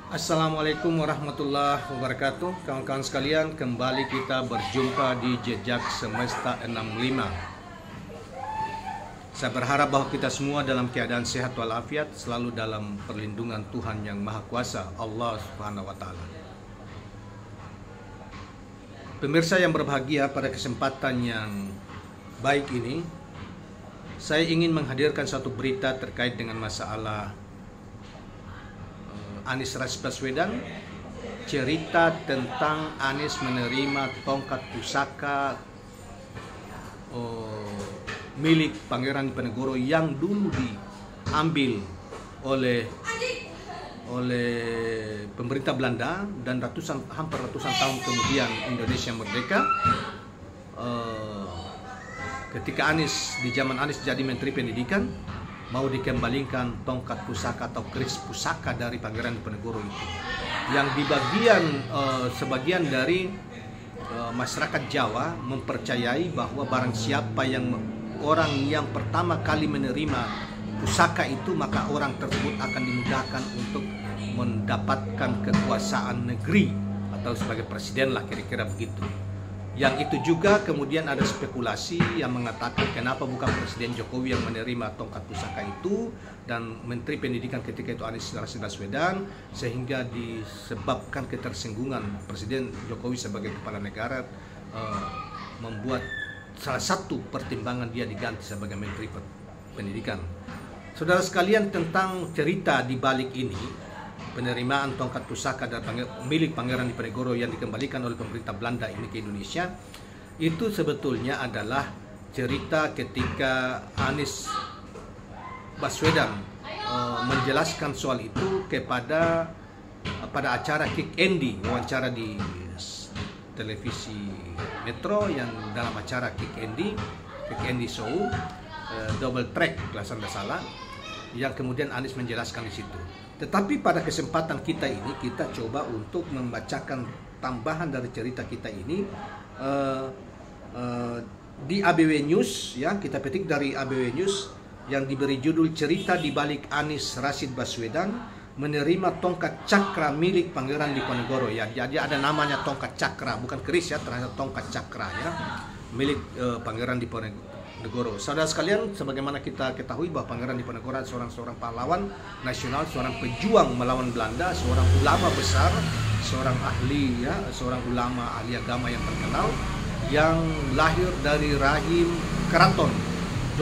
Assalamualaikum warahmatullahi wabarakatuh. Kawan-kawan sekalian, kembali kita berjumpa di Jejak Semesta 65. Saya berharap bahwa kita semua dalam keadaan sehat walafiat, selalu dalam perlindungan Tuhan yang Maha Kuasa, Allah Subhanahu wa Ta'ala. Pemirsa yang berbahagia, pada kesempatan yang baik ini, saya ingin menghadirkan satu berita terkait dengan masalah Anies Rashid Baswedan. Cerita tentang Anies menerima tongkat pusaka milik Pangeran Diponegoro yang dulu diambil oleh pemerintah Belanda, dan hampir ratusan tahun kemudian Indonesia merdeka. Ketika Anies, di zaman Anies jadi Menteri Pendidikan, mau dikembalikan tongkat pusaka atau keris pusaka dari Pangeran Diponegoro itu, yang di sebagian dari masyarakat Jawa mempercayai bahwa barang siapa orang yang pertama kali menerima pusaka itu, maka orang tersebut akan dimudahkan untuk mendapatkan kekuasaan negeri atau sebagai presiden lah, kira-kira begitu. Yang itu juga kemudian ada spekulasi yang mengatakan kenapa bukan Presiden Jokowi yang menerima tongkat pusaka itu dan Menteri Pendidikan ketika itu Anies Rashid Baswedan, sehingga disebabkan ketersinggungan Presiden Jokowi sebagai kepala negara, membuat salah satu pertimbangan dia diganti sebagai Menteri Pendidikan. Saudara sekalian, tentang cerita di balik ini, penerimaan tongkat pusaka dari milik Pangeran Diponegoro yang dikembalikan oleh pemerintah Belanda ini ke Indonesia, itu sebetulnya adalah cerita ketika Anies Baswedan menjelaskan soal itu pada acara Kick Andy, wawancara di televisi Metro, yang dalam acara Kick Andy Show, double track kalau tidak salah, yang kemudian Anies menjelaskan di situ. Tetapi pada kesempatan kita ini, kita coba untuk membacakan tambahan dari cerita kita ini di ABW News, ya, kita petik dari ABW News yang diberi judul cerita di balik Anies Rashid Baswedan menerima tongkat cakra milik Pangeran Diponegoro, ya. Jadi ada namanya tongkat cakra, bukan keris, ya, ternyata tongkat cakra, ya, milik Pangeran Diponegoro. Saudara sekalian, sebagaimana kita ketahui bahwa Pangeran Diponegoro seorang pahlawan nasional, seorang pejuang melawan Belanda, seorang ulama besar, seorang ahli, ya, seorang ulama ahli agama yang terkenal, yang lahir dari rahim keraton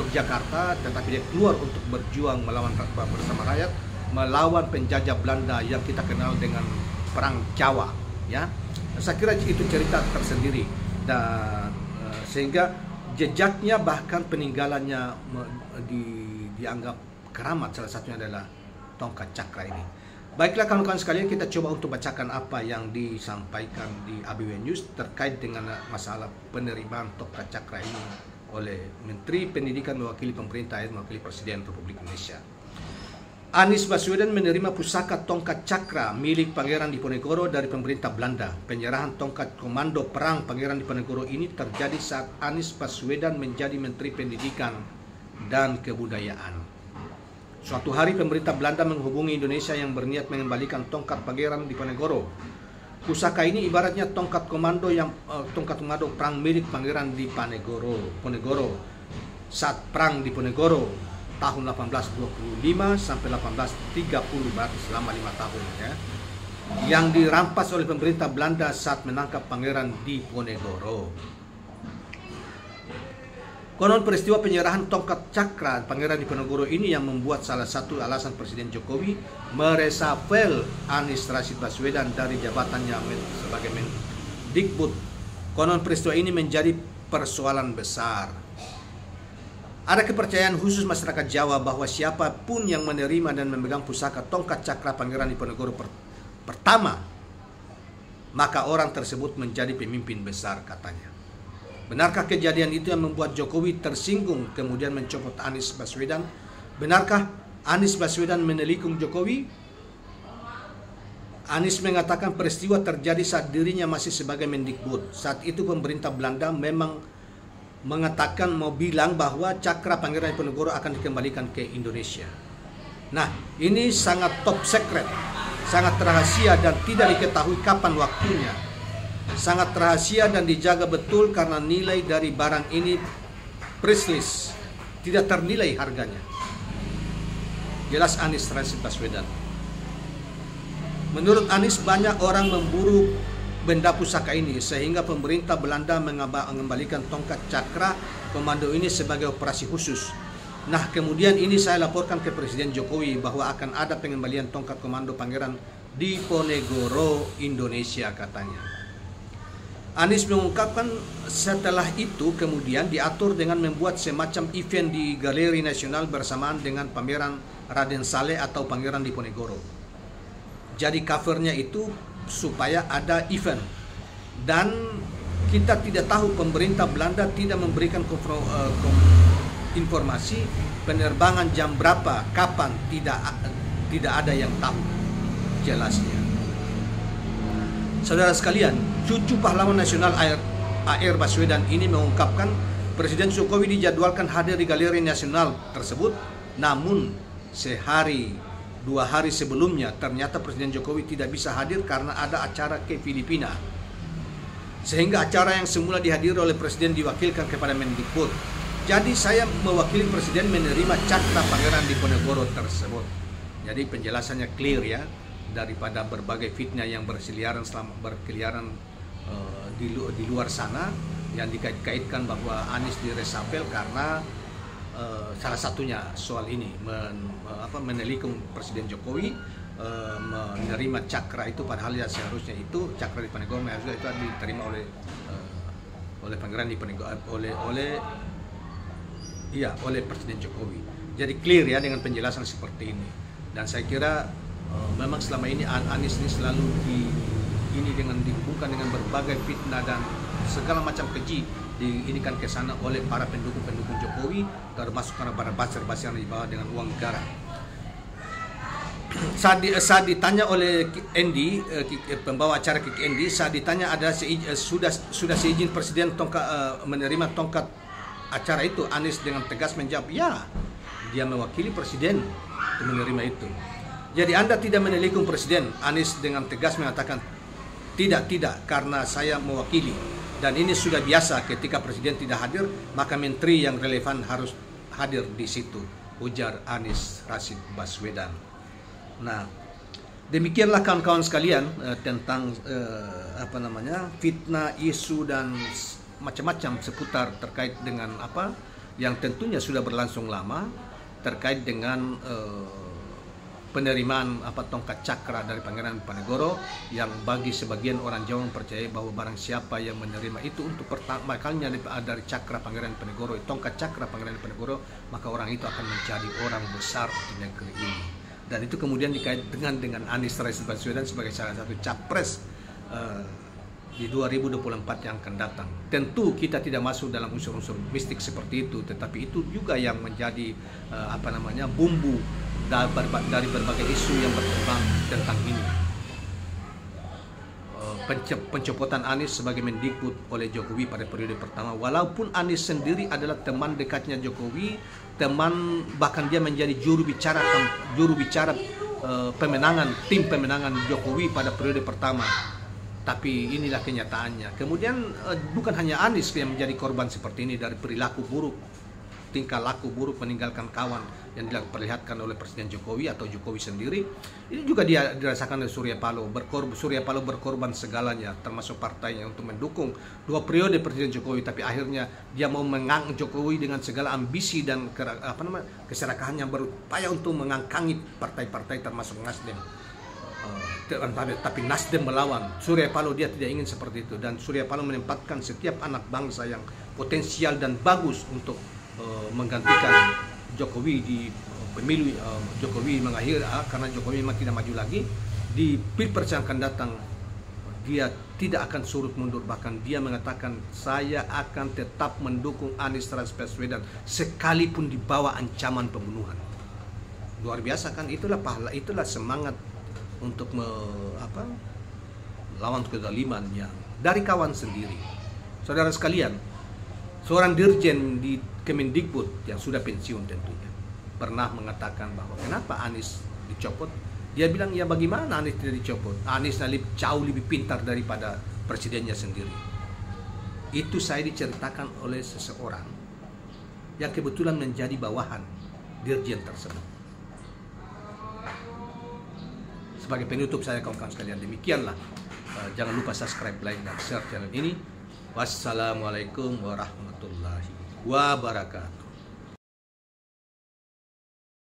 Yogyakarta, tetapi dia keluar untuk berjuang melawan bersama rakyat, melawan penjajah Belanda yang kita kenal dengan Perang Jawa, ya. Saya kira itu cerita tersendiri, dan sehingga jejaknya bahkan peninggalannya dianggap keramat, salah satunya adalah tongkat cakra ini. Baiklah kawan-kawan sekalian, kita coba untuk bacakan apa yang disampaikan di ABW News terkait dengan masalah penerimaan tongkat cakra ini oleh Menteri Pendidikan mewakili pemerintah, mewakili Presiden Republik Indonesia. Anies Baswedan menerima pusaka tongkat cakra milik Pangeran Diponegoro dari pemerintah Belanda. Penyerahan tongkat komando perang Pangeran Diponegoro ini terjadi saat Anies Baswedan menjadi Menteri Pendidikan dan Kebudayaan. Suatu hari pemerintah Belanda menghubungi Indonesia yang berniat mengembalikan tongkat Pangeran Diponegoro. Pusaka ini ibaratnya tongkat komando perang milik Pangeran Diponegoro saat perang Diponegoro tahun 1825 sampai 1830, berarti selama 5 tahun, ya, yang dirampas oleh pemerintah Belanda saat menangkap Pangeran Diponegoro. Konon peristiwa penyerahan tongkat cakra Pangeran Diponegoro ini yang membuat salah satu alasan Presiden Jokowi meresafel Anies Rashid Baswedan dari jabatannya sebagai Mendikbud. Konon peristiwa ini menjadi persoalan besar. Ada kepercayaan khusus masyarakat Jawa bahwa siapapun yang menerima dan memegang pusaka tongkat cakra Pangeran Diponegoro pertama, maka orang tersebut menjadi pemimpin besar, katanya. Benarkah kejadian itu yang membuat Jokowi tersinggung kemudian mencopot Anies Baswedan? Benarkah Anies Baswedan menelikung Jokowi? Anies mengatakan peristiwa terjadi saat dirinya masih sebagai Mendikbud. Saat itu pemerintah Belanda memang mengatakan, mau bilang bahwa cakra Pangeran Diponegoro akan dikembalikan ke Indonesia. Nah, ini sangat top secret. sangat rahasia dan tidak diketahui kapan waktunya. Sangat rahasia dan dijaga betul karena nilai dari barang ini priceless, tidak ternilai harganya. Jelas Anies Rashid Baswedan. Menurut Anies, banyak orang memburu benda pusaka ini sehingga pemerintah Belanda mengembalikan tongkat cakra komando ini sebagai operasi khusus. Nah, kemudian ini saya laporkan ke Presiden Jokowi bahwa akan ada pengembalian tongkat komando Pangeran Diponegoro, Indonesia, katanya. Anies mengungkapkan setelah itu kemudian diatur dengan membuat semacam event di Galeri Nasional bersamaan dengan pameran Raden Saleh atau Pangeran Diponegoro. Jadi covernya itu supaya ada event, dan kita tidak tahu, pemerintah Belanda tidak memberikan informasi penerbangan jam berapa, kapan, tidak ada yang tahu jelasnya. Saudara sekalian, cucu pahlawan nasional AR Baswedan ini mengungkapkan Presiden Jokowi dijadwalkan hadir di Galeri Nasional tersebut, namun sehari 2 hari sebelumnya ternyata Presiden Jokowi tidak bisa hadir karena ada acara ke Filipina. Sehingga acara yang semula dihadiri oleh Presiden diwakilkan kepada Mendikbud. Jadi saya mewakili Presiden menerima cakra Pangeran Diponegoro tersebut. Jadi penjelasannya clear ya, daripada berbagai fitnah yang berkeliaran di luar sana yang dikait-kaitkan bahwa Anies diresapel karena salah satunya soal ini menelikung Presiden Jokowi menerima cakra itu, padahal ya seharusnya itu cakra Diponegoro itu diterima oleh Pangeran Diponegoro oleh Presiden Jokowi. Jadi clear ya dengan penjelasan seperti ini. Dan saya kira memang selama ini Anies ini selalu dihubungkan dengan berbagai fitnah dan segala macam keji diinikan ke sana oleh para pendukung Jokowi, termasuk para buzzer-buzzer yang dibawa dengan uang negara. Saat ditanya oleh Andy, pembawa acara Kik Andy, saat ditanya ada sudah seizin Presiden menerima tongkat acara itu, Anies dengan tegas menjawab, ya, dia mewakili Presiden untuk menerima itu. Jadi Anda tidak menelikung Presiden? Anies dengan tegas mengatakan, tidak, karena saya mewakili. Dan ini sudah biasa, ketika Presiden tidak hadir, maka menteri yang relevan harus hadir di situ, ujar Anies Rashid Baswedan. Nah, demikianlah kawan-kawan sekalian tentang fitnah, isu dan macam-macam seputar terkait dengan apa yang tentunya sudah berlangsung lama terkait dengan penerimaan tongkat cakra dari Pangeran Diponegoro, yang bagi sebagian orang Jawa percaya bahwa barang siapa yang menerima itu untuk pertama kalinya dari cakra Pangeran Diponegoro, tongkat cakra Pangeran Diponegoro, maka orang itu akan menjadi orang besar di negeri ini. Dan itu kemudian dikait dengan Anies Rashid Baswedan sebagai salah satu capres di 2024 yang akan datang. Tentu kita tidak masuk dalam unsur-unsur mistik seperti itu, tetapi itu juga yang menjadi bumbu dari berbagai isu yang berkembang tentang ini. Pencopotan Anies sebagai Mendikbud oleh Jokowi pada periode pertama, walaupun Anies sendiri adalah teman dekatnya Jokowi, bahkan dia menjadi juru bicara tim pemenangan Jokowi pada periode pertama. Tapi inilah kenyataannya. Kemudian bukan hanya Anies yang menjadi korban seperti ini dari perilaku buruk, tingkah laku buruk meninggalkan kawan yang diperlihatkan oleh Presiden Jokowi atau Jokowi sendiri. Ini juga dirasakan oleh Surya Paloh. Surya Paloh berkorban segalanya, termasuk partainya untuk mendukung 2 periode Presiden Jokowi. Tapi akhirnya dia mau mengangkat Jokowi dengan segala ambisi dan keserakahan yang berupaya untuk mengangkangi partai-partai termasuk Nasdem. Tapi Nasdem melawan. Surya Paloh dia tidak ingin seperti itu, dan Surya Paloh menempatkan setiap anak bangsa yang potensial dan bagus untuk menggantikan Jokowi di pemilu. Jokowi mengakhiri karena Jokowi memang tidak maju lagi di Pilpres yang akan datang. Dia tidak akan surut mundur, bahkan dia mengatakan saya akan tetap mendukung Anies Rashid Baswedan sekalipun di bawah ancaman pembunuhan. Luar biasa kan? Itulah semangat untuk melawan kezaliman yang dari kawan sendiri. Saudara sekalian, seorang dirjen di Kemendikbud yang sudah pensiun tentunya pernah mengatakan bahwa kenapa Anies dicopot? Dia bilang, ya bagaimana Anies tidak dicopot? Anies jauh lebih pintar daripada presidennya sendiri. Itu saya diceritakan oleh seseorang yang kebetulan menjadi bawahan dirjen tersebut. Sebagai penutup saya, kawan-kawan sekalian, demikianlah. Jangan lupa subscribe, like, dan share channel ini. Wassalamualaikum warahmatullahi wabarakatuh.